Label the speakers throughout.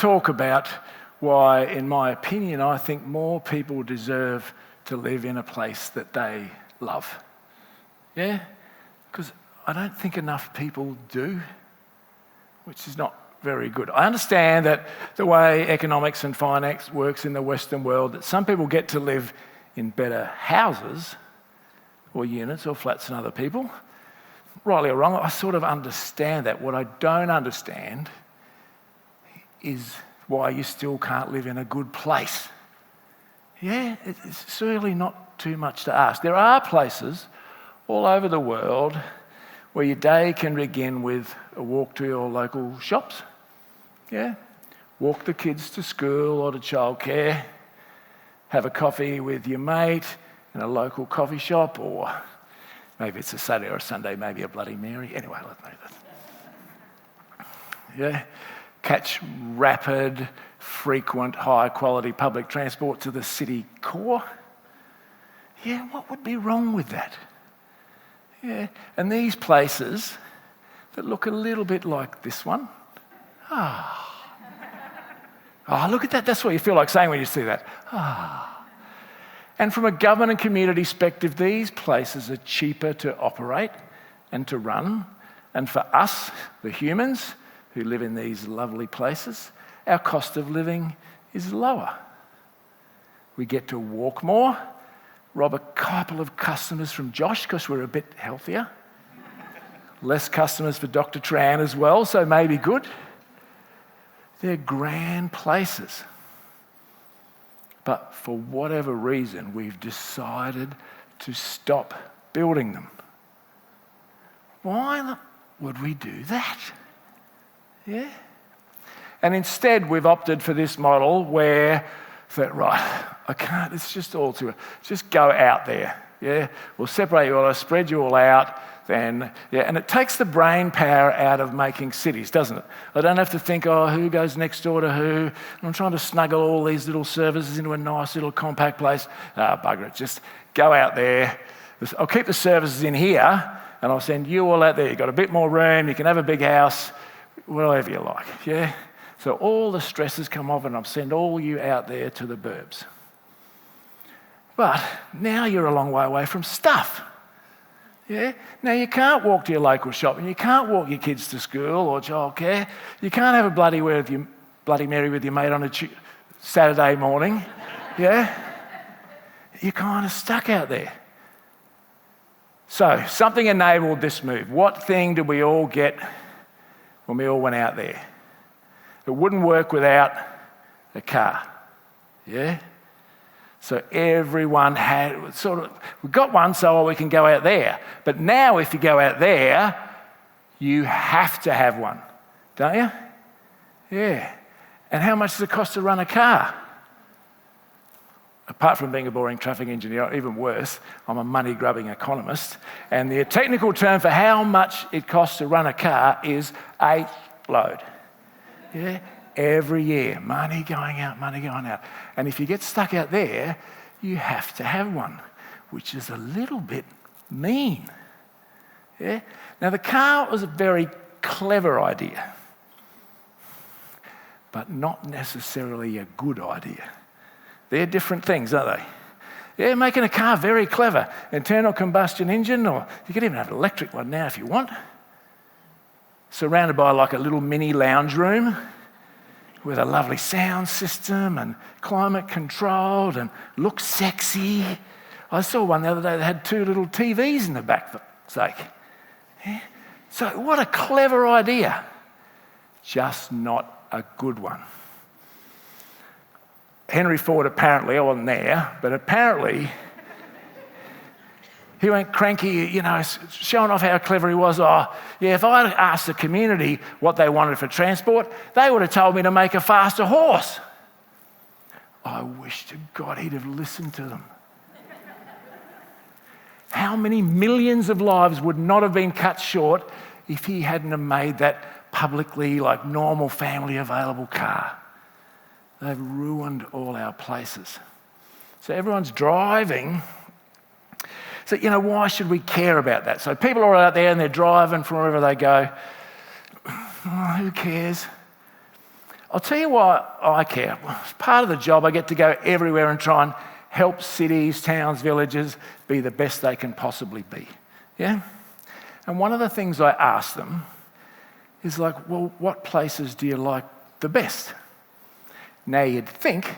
Speaker 1: talk about why, in my opinion, I think more people deserve to live in a place that they love. Yeah? Because I don't think enough people do, which is not very good. I understand that the way economics and finance works in the Western world, that some people get to live in better houses or units or flats than other people. Rightly or wrong, I sort of understand that. What I don't understand is why you still can't live in a good place. Yeah, it's certainly not too much to ask. There are places all over the world where your day can begin with a walk to your local shops. Yeah, walk the kids to school or to childcare, have a coffee with your mate in a local coffee shop, or maybe it's a Saturday or a Sunday, maybe a Bloody Mary. Anyway, let's know that. Yeah, catch rapid, frequent, high-quality public transport to the city core. Yeah, what would be wrong with that? Yeah, and these places that look a little bit like this one. Oh, look at that. That's what you feel like saying when you see that. And from a government and community perspective, these places are cheaper to operate and to run. And for us, the humans who live in these lovely places, our cost of living is lower. We get to walk more, rob a couple of customers from Josh because we're a bit healthier. Less customers for Dr. Tran as well, so maybe good. They're grand places. But for whatever reason, we've decided to stop building them. Why would we do that? Yeah? And instead, we've opted for this model where, I can't, it's just all too, just go out there. Yeah? We'll separate you all, I'll spread you all out. And it takes the brain power out of making cities, doesn't it? I don't have to think, who goes next door to who? I'm trying to snuggle all these little services into a nice little compact place. Bugger it, just go out there. I'll keep the services in here, and I'll send you all out there. You've got a bit more room, you can have a big house, whatever you like, yeah? So all the stresses come off, and I'll send all you out there to the burbs. But now you're a long way away from stuff. Yeah? Now, you can't walk to your local shop and you can't walk your kids to school or childcare. You can't have a Bloody Mary with your mate on a Saturday morning. Yeah? You're kind of stuck out there. So, something enabled this move. What thing did we all get when we all went out there? It wouldn't work without a car. Yeah? So everyone had we got one so we can go out there. But now if you go out there, you have to have one, don't you? Yeah. And how much does it cost to run a car? Apart from being a boring traffic engineer, even worse, I'm a money-grubbing economist. And the technical term for how much it costs to run a car is a load. Yeah? Every year, money going out, money going out. And if you get stuck out there, you have to have one, which is a little bit mean. Yeah? Now, the car was a very clever idea, but not necessarily a good idea. They're different things, aren't they? Yeah, making a car very clever. Internal combustion engine, or you can even have an electric one now if you want. Surrounded by like a little mini lounge room with a lovely sound system and climate controlled and looks sexy. I saw one the other day that had 2 little TVs in the back, for sake. Yeah? So what a clever idea. Just not a good one. Henry Ford apparently, I wasn't there, but apparently he went cranky, showing off how clever he was. If I had asked the community what they wanted for transport, they would have told me to make a faster horse. I wish to God he'd have listened to them. How many millions of lives would not have been cut short if he hadn't have made that publicly, like normal family available car? They've ruined all our places. So everyone's driving. So, why should we care about that? So people are out there and they're driving from wherever they go. Who cares? I'll tell you why I care. As part of the job, I get to go everywhere and try and help cities, towns, villages be the best they can possibly be. Yeah? And one of the things I ask them is like, well, what places do you like the best? Now you'd think,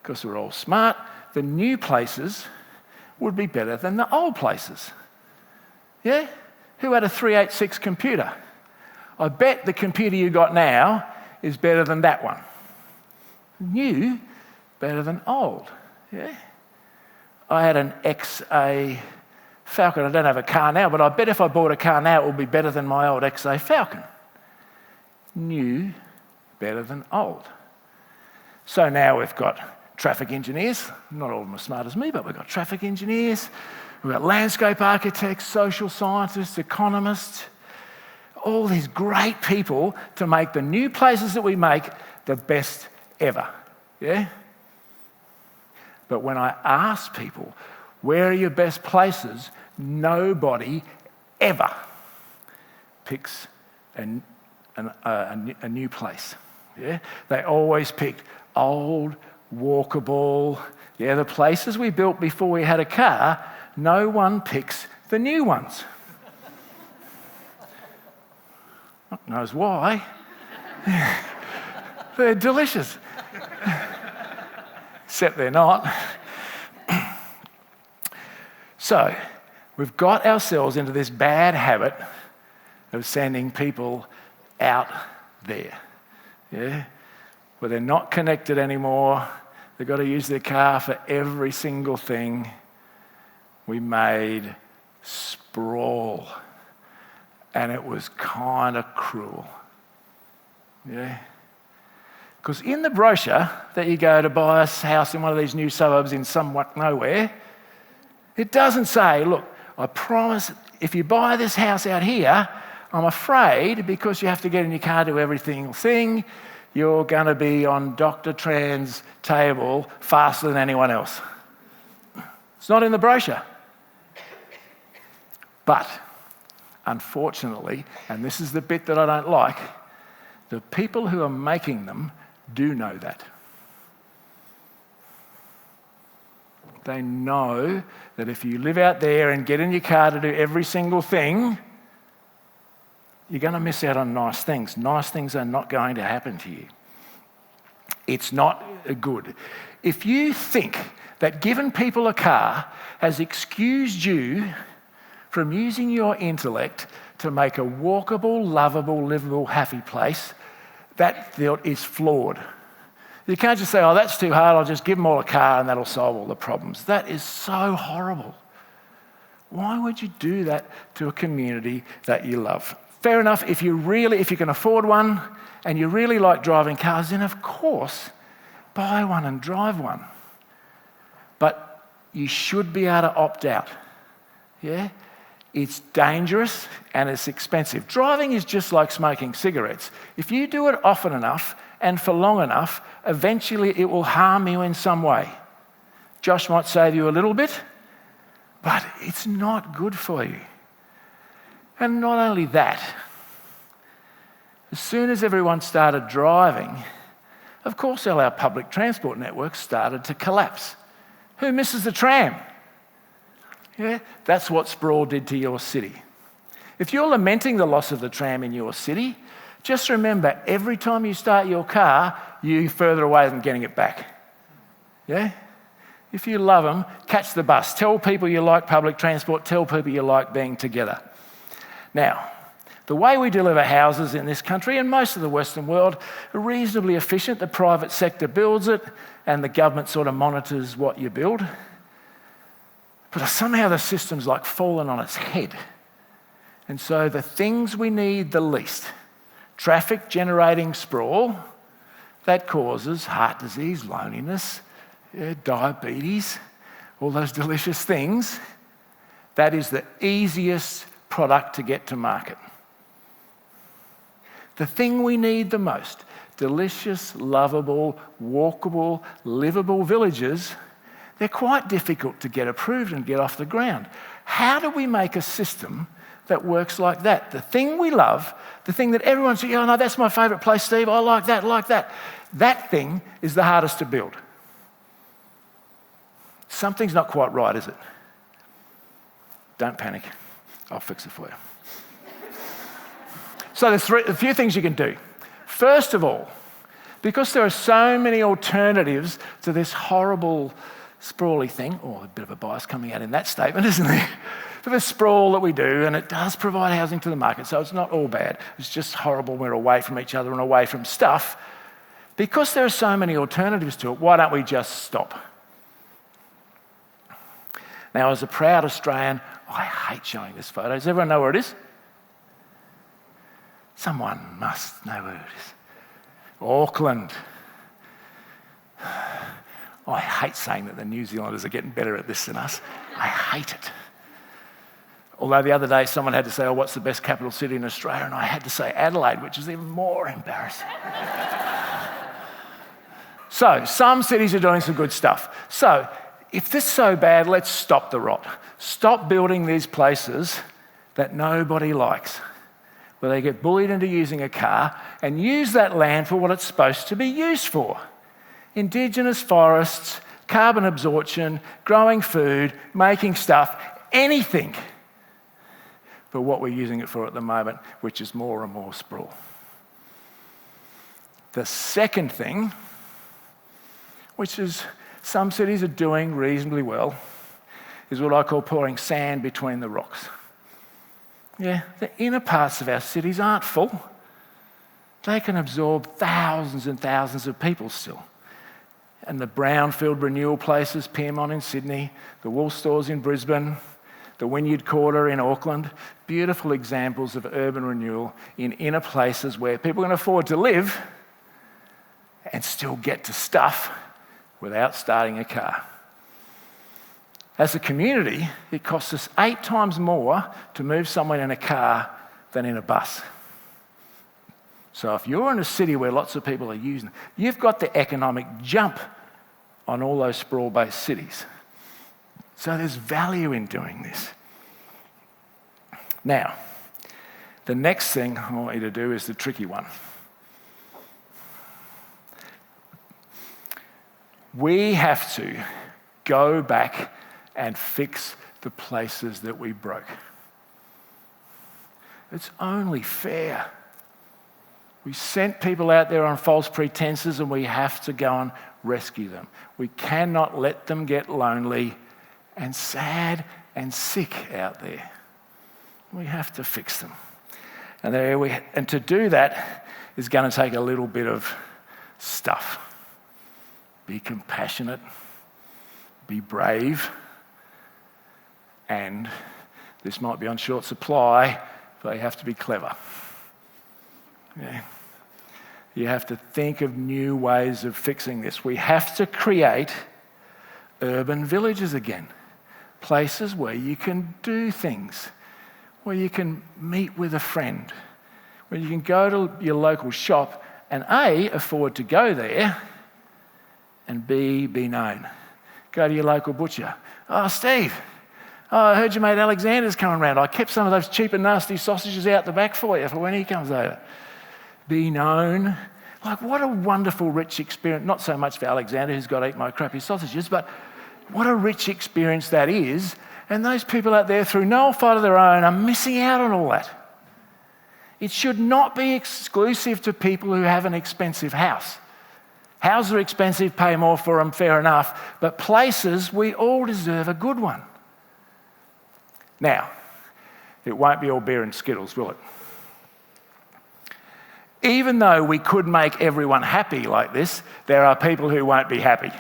Speaker 1: because we're all smart, the new places would be better than the old places. Yeah? Who had a 386 computer? I bet the computer you got now is better than that one. New, better than old. Yeah? I had an XA Falcon. I don't have a car now, but I bet if I bought a car now, it would be better than my old XA Falcon. New, better than old. So now we've got traffic engineers. Not all of them as smart as me, but we've got traffic engineers. We've got landscape architects, social scientists, economists, all these great people to make the new places that we make the best ever. Yeah? But when I ask people, where are your best places? Nobody ever picks a new place. Yeah? They always pick old, walkable. Yeah, the places we built before we had a car, no one picks the new ones. God knows why. They're delicious. Except they're not. So, we've got ourselves into this bad habit of sending people out there, yeah, where they're not connected anymore. They've got to use their car for every single thing. We made sprawl, and it was kind of cruel, yeah. Because in the brochure that you go to buy a house in one of these new suburbs in somewhat nowhere, it doesn't say, look, I promise if you buy this house out here, I'm afraid because you have to get in your car to do every single thing, you're going to be on Dr. Tran's table faster than anyone else. It's not in the brochure. But, unfortunately, and this is the bit that I don't like, the people who are making them do know that. They know that if you live out there and get in your car to do every single thing, you're going to miss out on nice things. Nice things are not going to happen to you. It's not good. If you think that giving people a car has excused you from using your intellect to make a walkable, lovable, livable, happy place, that thought is flawed. You can't just say, oh, that's too hard, I'll just give them all a car and that'll solve all the problems. That is so horrible. Why would you do that to a community that you love? Fair enough, if you can afford one and you really like driving cars, then of course, buy one and drive one. But you should be able to opt out. Yeah? It's dangerous and it's expensive. Driving is just like smoking cigarettes. If you do it often enough and for long enough, eventually it will harm you in some way. Josh might save you a little bit, but it's not good for you. And not only that, as soon as everyone started driving, of course all our public transport networks started to collapse. Who misses the tram? Yeah, that's what sprawl did to your city. If you're lamenting the loss of the tram in your city, just remember every time you start your car, you're further away than getting it back. Yeah? If you love them, catch the bus. Tell people you like public transport. Tell people you like being together. Now, the way we deliver houses in this country and most of the Western world are reasonably efficient. The private sector builds it and the government sort of monitors what you build. But somehow the system's like fallen on its head. And so the things we need the least, traffic generating sprawl, that causes heart disease, loneliness, diabetes, all those delicious things, that is the easiest product to get to market. The thing we need the most, delicious, lovable, walkable, livable villages, they're quite difficult to get approved and get off the ground. How do we make a system that works like that. The thing we love, the thing that everyone says, oh no, that's my favourite place, Steve, I like that, like that. That thing is the hardest to build. Something's not quite right, is it? Don't panic. I'll fix it for you. So there's a few things you can do. First of all, because there are so many alternatives to this horrible sprawly thing, a bit of a bias coming out in that statement, isn't there? For the sprawl that we do, and it does provide housing to the market, so it's not all bad. It's just horrible. We're away from each other and away from stuff. Because there are so many alternatives to it, why don't we just stop? Now, as a proud Australian, I hate showing this photo. Does everyone know where it is? Someone must know where it is. Auckland. I hate saying that the New Zealanders are getting better at this than us. I hate it. Although the other day someone had to say, what's the best capital city in Australia? And I had to say Adelaide, which is even more embarrassing. So, some cities are doing some good stuff. So, if this is so bad, let's stop the rot. Stop building these places that nobody likes, where they get bullied into using a car, and use that land for what it's supposed to be used for. Indigenous forests, carbon absorption, growing food, making stuff, anything but what we're using it for at the moment, which is more and more sprawl. The second thing, which is some cities are doing reasonably well, is what I call pouring sand between the rocks. Yeah, the inner parts of our cities aren't full. They can absorb thousands and thousands of people still. And the brownfield renewal places, Pyrmont in Sydney, the wool stores in Brisbane, the Wynyard Quarter in Auckland, beautiful examples of urban renewal in inner places where people can afford to live and still get to stuff without starting a car. As a community, it costs us 8 times more to move someone in a car than in a bus. So if you're in a city where lots of people are using it, you've got the economic jump on all those sprawl-based cities. So there's value in doing this. Now, the next thing I want you to do is the tricky one. We have to go back and fix the places that we broke. It's only fair. We sent people out there on false pretenses, and we have to go and rescue them. We cannot let them get lonely and sad and sick out there. We have to fix them. And to do that is going to take a little bit of stuff. Be compassionate, be brave, and this might be on short supply, but you have to be clever. Yeah. You have to think of new ways of fixing this. We have to create urban villages again, places where you can do things, where you can meet with a friend, where you can go to your local shop and A, afford to go there, and B, be known. Go to your local butcher. Oh, Steve, I heard your mate Alexander's coming round. I kept some of those cheap and nasty sausages out the back for you for when he comes over. Be known. Like, what a wonderful, rich experience. Not so much for Alexander, who's got to eat my crappy sausages, but what a rich experience that is. And those people out there, through no fault of their own, are missing out on all that. It should not be exclusive to people who have an expensive house. Houses are expensive, pay more for them, fair enough. But places, we all deserve a good one. Now, it won't be all beer and Skittles, will it? Even though we could make everyone happy like this, there are people who won't be happy.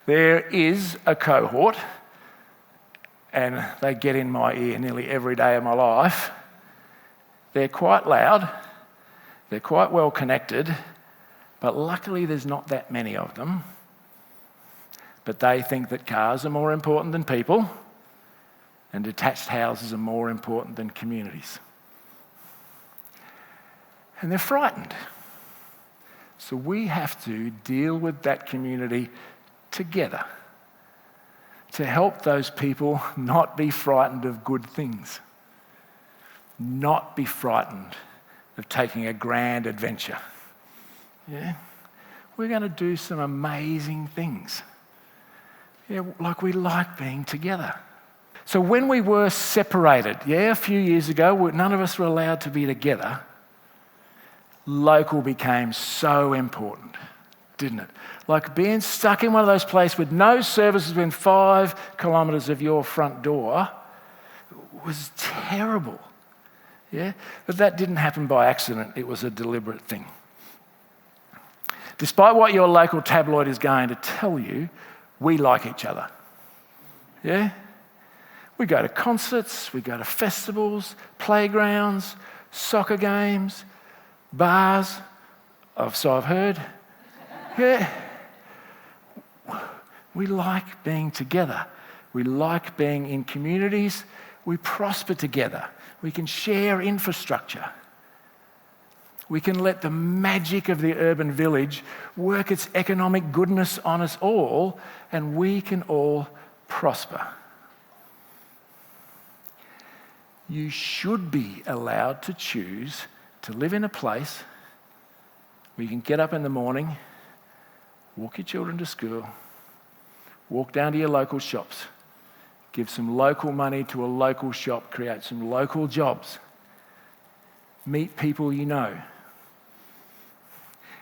Speaker 1: There is a cohort, and they get in my ear nearly every day of my life. They're quite loud, they're quite well connected, but luckily there's not that many of them. But they think that cars are more important than people, and detached houses are more important than communities. And they're frightened. So we have to deal with that community together. to help those people not be frightened of good things, not be frightened of taking a grand adventure. Yeah? We're going to do some amazing things. Yeah, like we like being together. So when we were separated, a few years ago, none of us were allowed to be together, local became so important, didn't it? Like being stuck in one of those places with no services within 5 kilometres of your front door was terrible. Yeah? But that didn't happen by accident. It was a deliberate thing. Despite what your local tabloid is going to tell you, we like each other. Yeah? We go to concerts, we go to festivals, playgrounds, soccer games, bars, so I've heard. Yeah. We like being together. We like being in communities. We prosper together. We can share infrastructure. We can let the magic of the urban village work its economic goodness on us all, and we can all prosper. You should be allowed to choose to live in a place where you can get up in the morning, walk your children to school, walk down to your local shops, give some local money to a local shop, create some local jobs, meet people you know.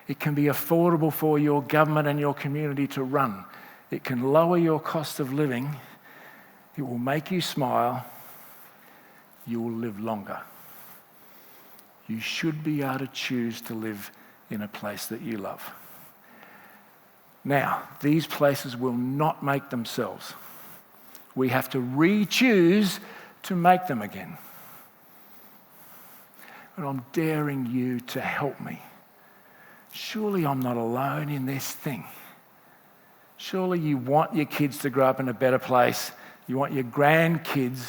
Speaker 1: It can be affordable for your government and your community to run. It can lower your cost of living. It will make you smile. You will live longer. You should be able to choose to live in a place that you love. Now, these places will not make themselves. We have to re-choose to make them again. But I'm daring you to help me. Surely I'm not alone in this thing. Surely you want your kids to grow up in a better place. You want your grandkids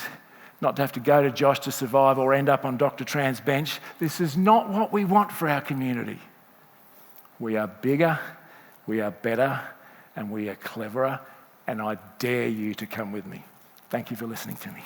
Speaker 1: not to have to go to Josh to survive or end up on Dr. Tran's bench. This is not what we want for our community. We are bigger, we are better, and we are cleverer, and I dare you to come with me. Thank you for listening to me.